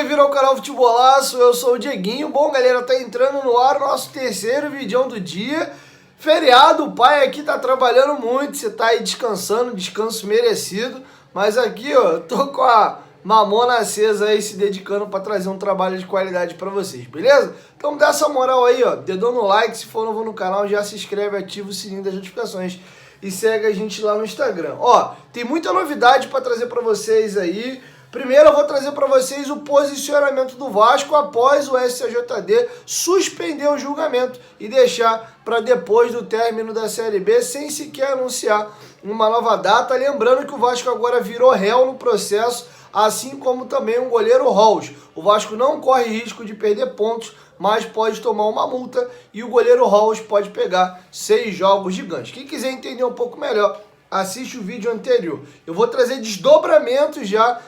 bem-vindo ao canal Futebolaço, eu sou o Dieguinho. Bom, galera, tá entrando no ar o nosso terceiro vídeo do dia. Feriado, o pai aqui tá trabalhando muito, você tá aí descansando, descanso merecido. Mas aqui, ó, eu tô com a mamona acesa aí, se dedicando pra trazer um trabalho de qualidade pra vocês, beleza? Então dá essa moral aí, ó, dedão no like, se for novo no canal, já se inscreve, ativa o sininho das notificações e segue a gente lá no Instagram. Ó, tem muita novidade pra trazer pra vocês aí. Primeiro eu vou trazer para vocês o posicionamento do Vasco após o STJD suspender o julgamento e deixar para depois do término da Série B sem sequer anunciar uma nova data. Lembrando que o Vasco agora virou réu no processo, assim como também o goleiro Halls. O Vasco não corre risco de perder pontos, mas pode tomar uma multa e o goleiro Halls pode pegar 6 jogos gigantes. Quem quiser entender um pouco melhor, assiste o vídeo anterior. Eu vou trazer desdobramentos já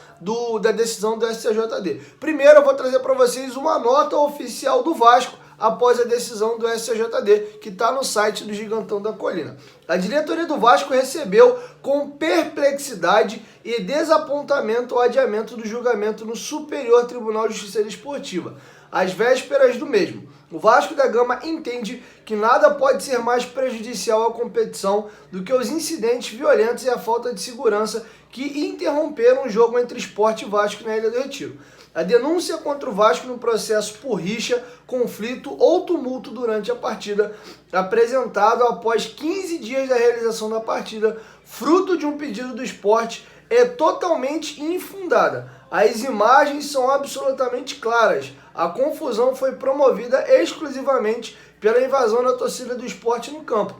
da decisão do STJD. Primeiro eu vou trazer para vocês uma nota oficial do Vasco após a decisão do STJD, que está no site do Gigantão da Colina. A diretoria do Vasco recebeu com perplexidade e desapontamento o adiamento do julgamento no Superior Tribunal de Justiça Desportiva, às vésperas do mesmo. O Vasco da Gama entende que nada pode ser mais prejudicial à competição do que os incidentes violentos e a falta de segurança que interromperam o jogo entre Sport e Vasco na Ilha do Retiro. A denúncia contra o Vasco no processo por rixa, conflito ou tumulto durante a partida, apresentado após 15 dias da realização da partida, fruto de um pedido do Sport, é totalmente infundada. As imagens são absolutamente claras. A confusão foi promovida exclusivamente pela invasão da torcida do Sport no campo,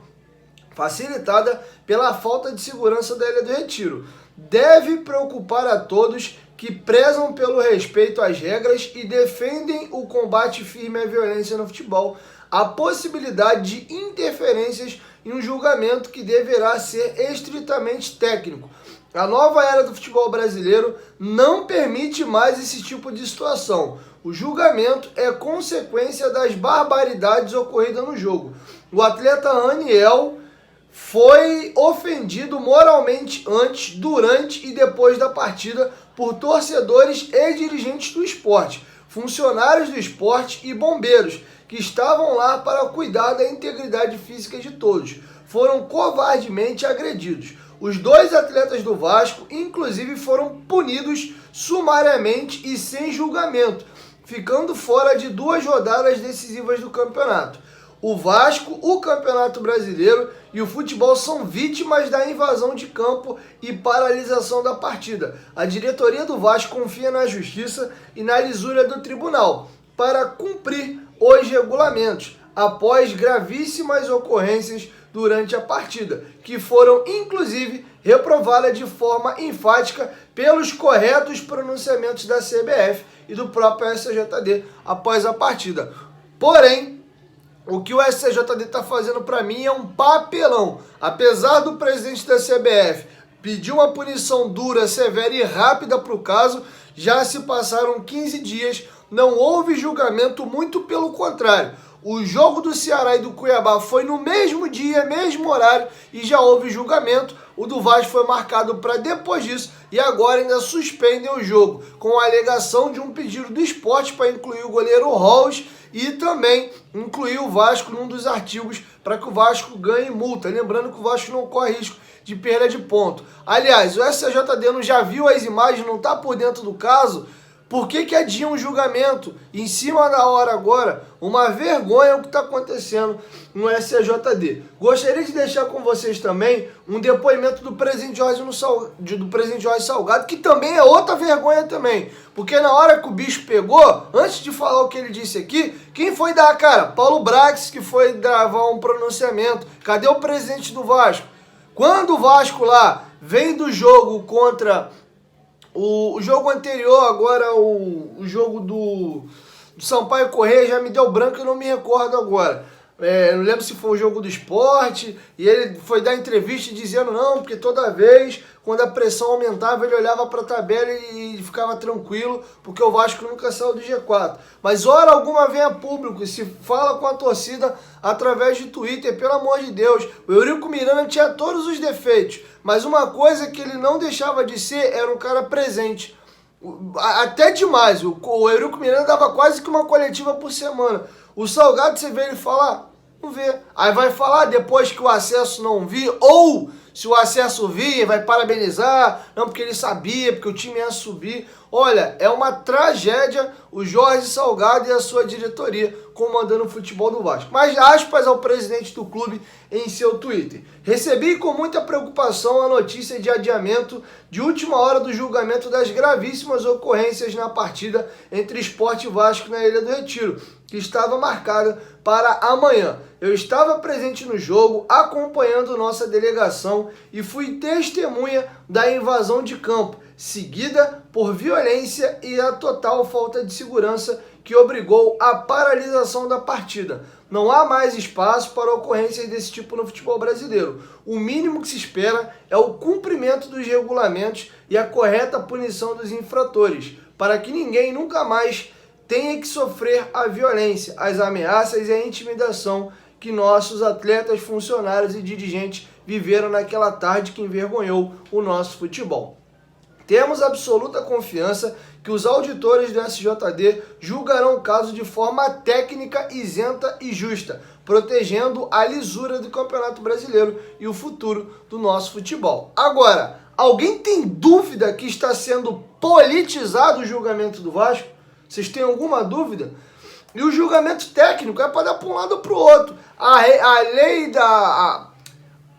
facilitada pela falta de segurança da Ilha do Retiro. Deve preocupar a todos que prezam pelo respeito às regras e defendem o combate firme à violência no futebol, a possibilidade de interferências em um julgamento que deverá ser estritamente técnico. A nova era do futebol brasileiro não permite mais esse tipo de situação. O julgamento é consequência das barbaridades ocorridas no jogo. O atleta Aniel foi ofendido moralmente antes, durante e depois da partida por torcedores e dirigentes do esporte, funcionários do esporte e bombeiros que estavam lá para cuidar da integridade física de todos. Foram covardemente agredidos. Os 2 atletas do Vasco, inclusive, foram punidos sumariamente e sem julgamento, ficando fora de 2 rodadas decisivas do campeonato. O Vasco, o Campeonato Brasileiro e o futebol são vítimas da invasão de campo e paralisação da partida. A diretoria do Vasco confia na justiça e na lisura do tribunal para cumprir os regulamentos, após gravíssimas ocorrências durante a partida, que foram inclusive reprovadas de forma enfática pelos corretos pronunciamentos da CBF e do próprio STJD após a partida. Porém, o que o STJD está fazendo para mim é um papelão. Apesar do presidente da CBF pedir uma punição dura, severa e rápida para o caso, já se passaram 15 dias, não houve julgamento, muito pelo contrário. O jogo do Ceará e do Cuiabá foi no mesmo dia, mesmo horário, e já houve julgamento. O do Vasco foi marcado para depois disso e agora ainda suspendem o jogo, com a alegação de um pedido do esporte para incluir o goleiro Halls e também incluir o Vasco num dos artigos para que o Vasco ganhe multa. Lembrando que o Vasco não corre risco de perda de ponto. Aliás, o STJD não já viu as imagens, não está por dentro do caso. Por que adiam um julgamento em cima da hora agora? Uma vergonha o que está acontecendo no STJD. Gostaria de deixar com vocês também um depoimento do presidente Jorge Salgado, que também é outra vergonha também. Porque na hora que o bicho pegou, antes de falar o que ele disse aqui, quem foi dar a cara? Paulo Brax, que foi gravar um pronunciamento. Cadê o presidente do Vasco? Quando o Vasco lá vem do jogo contra o jogo anterior, agora o jogo do Sampaio Corrêa, já me deu branco e não me recordo agora. Não lembro se foi o jogo do Sport, e ele foi dar entrevista dizendo não, porque toda vez, quando a pressão aumentava, ele olhava para a tabela e ficava tranquilo, porque o Vasco nunca saiu do G4. Mas hora alguma vem a público e se fala com a torcida através de Twitter, pelo amor de Deus. O Eurico Miranda tinha todos os defeitos, mas uma coisa que ele não deixava de ser era um cara presente. Até demais. O Eurico Miranda dava quase que uma coletiva por semana. O Salgado, você vê ele falar? Não vê. Aí vai falar depois que o acesso não vir, ou se o acesso vir, vai parabenizar, não porque ele sabia, porque o time ia subir. Olha, é uma tragédia o Jorge Salgado e a sua diretoria comandando o futebol do Vasco. Mas aspas ao presidente do clube em seu Twitter. Recebi com muita preocupação a notícia de adiamento de última hora do julgamento das gravíssimas ocorrências na partida entre Sport e Vasco na Ilha do Retiro, que estava marcada para amanhã. Eu estava presente no jogo, acompanhando nossa delegação e fui testemunha da invasão de campo, seguida por violência e a total falta de segurança que obrigou à paralisação da partida. Não há mais espaço para ocorrências desse tipo no futebol brasileiro. O mínimo que se espera é o cumprimento dos regulamentos e a correta punição dos infratores, para que ninguém nunca mais tenha que sofrer a violência, as ameaças e a intimidação que nossos atletas, funcionários e dirigentes viveram naquela tarde que envergonhou o nosso futebol. Temos absoluta confiança que os auditores do SJD julgarão o caso de forma técnica, isenta e justa, protegendo a lisura do Campeonato Brasileiro e o futuro do nosso futebol. Agora, alguém tem dúvida que está sendo politizado o julgamento do Vasco? Vocês têm alguma dúvida? E o julgamento técnico é para dar para um lado ou para o outro. A lei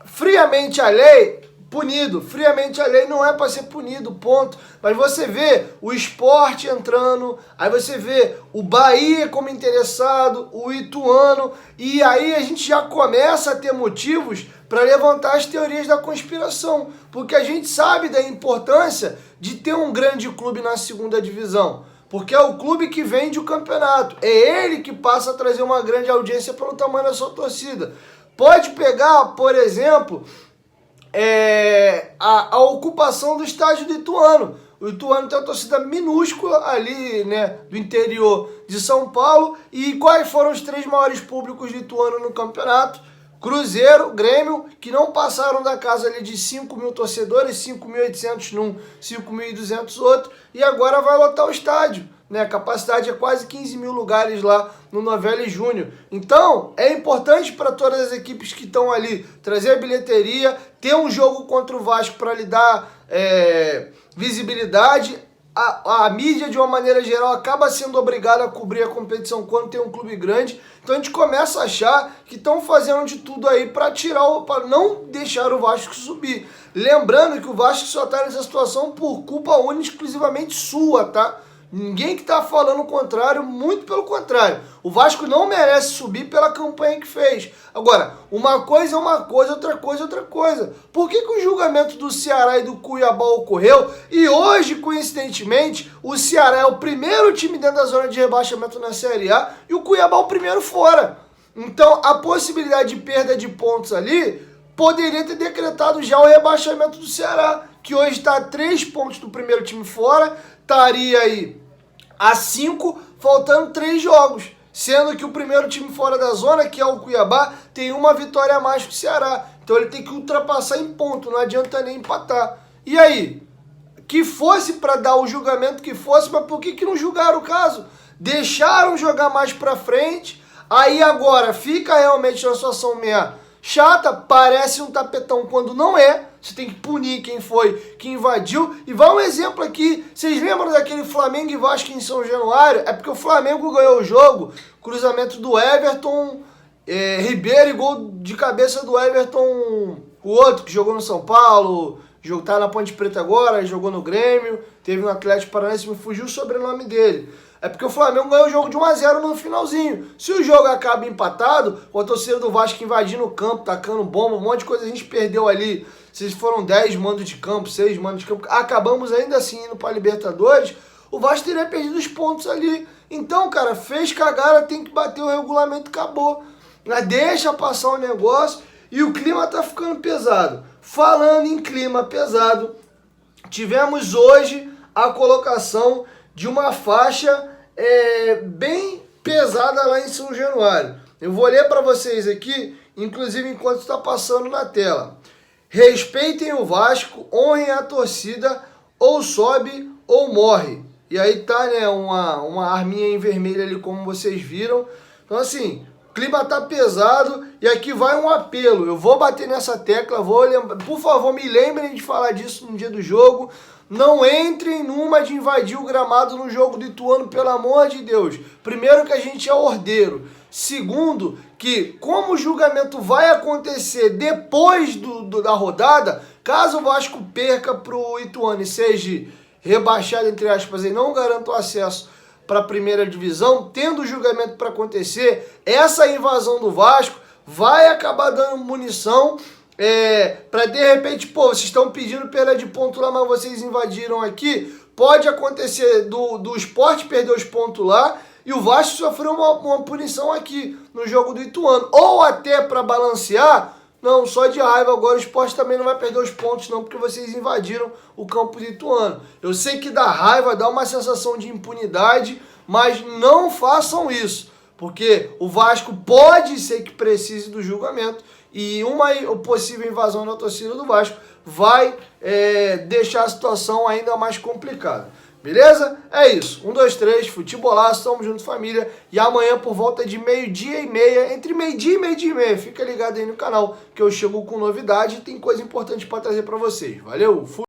friamente a lei, punido. Friamente a lei não é para ser punido, ponto. Mas você vê o Sport entrando, aí você vê o Bahia como interessado, o Ituano, e aí a gente já começa a ter motivos para levantar as teorias da conspiração. Porque a gente sabe da importância de ter um grande clube na segunda divisão. Porque é o clube que vende o campeonato. É ele que passa a trazer uma grande audiência pelo tamanho da sua torcida. Pode pegar, por exemplo, a ocupação do estádio do Ituano. O Ituano tem uma torcida minúscula ali, né, do interior de São Paulo. E quais foram os 3 maiores públicos do Ituano no campeonato? Cruzeiro, Grêmio, que não passaram da casa ali de 5 mil torcedores, 5.800 num, 5.200 outro, e agora vai lotar o estádio, né? A capacidade é quase 15 mil lugares lá no Novelli Júnior. Então, é importante para todas as equipes que estão ali trazer a bilheteria, ter um jogo contra o Vasco para lhe dar visibilidade. A mídia, de uma maneira geral, acaba sendo obrigada a cobrir a competição quando tem um clube grande. Então a gente começa a achar que estão fazendo de tudo aí para não deixar o Vasco subir. Lembrando que o Vasco só está nessa situação por culpa única e exclusivamente sua, tá? Ninguém que está falando o contrário, muito pelo contrário. O Vasco não merece subir pela campanha que fez. Agora, uma coisa é uma coisa, outra coisa é outra coisa. Por que o julgamento do Ceará e do Cuiabá ocorreu? E hoje, coincidentemente, o Ceará é o primeiro time dentro da zona de rebaixamento na Série A e o Cuiabá o primeiro fora. Então, a possibilidade de perda de pontos ali poderia ter decretado já o rebaixamento do Ceará, que hoje está a 3 pontos do primeiro time fora, estaria aí a 5, faltando 3 jogos. Sendo que o primeiro time fora da zona, que é o Cuiabá, tem uma vitória a mais que o Ceará. Então ele tem que ultrapassar em ponto, não adianta nem empatar. E aí? Que fosse para dar o julgamento que fosse, mas por que não julgaram o caso? Deixaram jogar mais para frente, aí agora fica realmente uma situação meio chata, parece um tapetão quando não é. Você tem que punir quem foi, que invadiu. E vai um exemplo aqui. Vocês lembram daquele Flamengo e Vasco em São Januário? É porque o Flamengo ganhou o jogo. Cruzamento do Everton, Ribeiro e gol de cabeça do Everton. O outro que jogou no São Paulo, tá na Ponte Preta agora, jogou no Grêmio. Teve no Atlético Paranaense, me fugiu o sobrenome dele. É porque o Flamengo ganhou o jogo de 1-0 no finalzinho. Se o jogo acaba empatado, com a torcida do Vasco invadindo o campo, tacando bomba, um monte de coisa, a gente perdeu ali. Se foram 10 mandos de campo, 6 mandos de campo, acabamos ainda assim indo para a Libertadores, o Vasco teria perdido os pontos ali. Então, cara, fez cagada, tem que bater o regulamento, acabou. Deixa passar o negócio e o clima tá ficando pesado. Falando em clima pesado, tivemos hoje a colocação de uma faixa bem pesada lá em São Januário. Eu vou ler para vocês aqui, inclusive enquanto está passando na tela. Respeitem o Vasco, honrem a torcida, ou sobe ou morre. E aí tá, né, uma arminha em vermelho ali, como vocês viram. Então, assim, o clima tá pesado e aqui vai um apelo. Eu vou bater nessa tecla, vou lembrar. Por favor, me lembrem de falar disso no dia do jogo. Não entrem numa de invadir o gramado no jogo do Ituano, pelo amor de Deus. Primeiro, que a gente é ordeiro. Segundo, que como o julgamento vai acontecer depois da rodada, caso o Vasco perca pro Ituano e seja rebaixado, entre aspas, e não garanta o acesso para a primeira divisão, tendo o julgamento para acontecer, essa invasão do Vasco vai acabar dando munição para de repente, pô, vocês estão pedindo perda de ponto lá, mas vocês invadiram aqui. Pode acontecer do Sport perder os pontos lá e o Vasco sofreu uma punição aqui no jogo do Ituano. Ou até para balancear, não, só de raiva, agora o Sport também não vai perder os pontos não, porque vocês invadiram o campo do Ituano. Eu sei que dá raiva, dá uma sensação de impunidade, mas não façam isso, porque o Vasco pode ser que precise do julgamento e uma possível invasão da torcida do Vasco vai deixar a situação ainda mais complicada. Beleza? É isso. 1, 2, 3, futebolaço, tamo junto, família. E amanhã por volta de 12:30, entre meio-dia e meio-dia e meia, fica ligado aí no canal que eu chego com novidade e tem coisa importante para trazer para vocês. Valeu! Fui!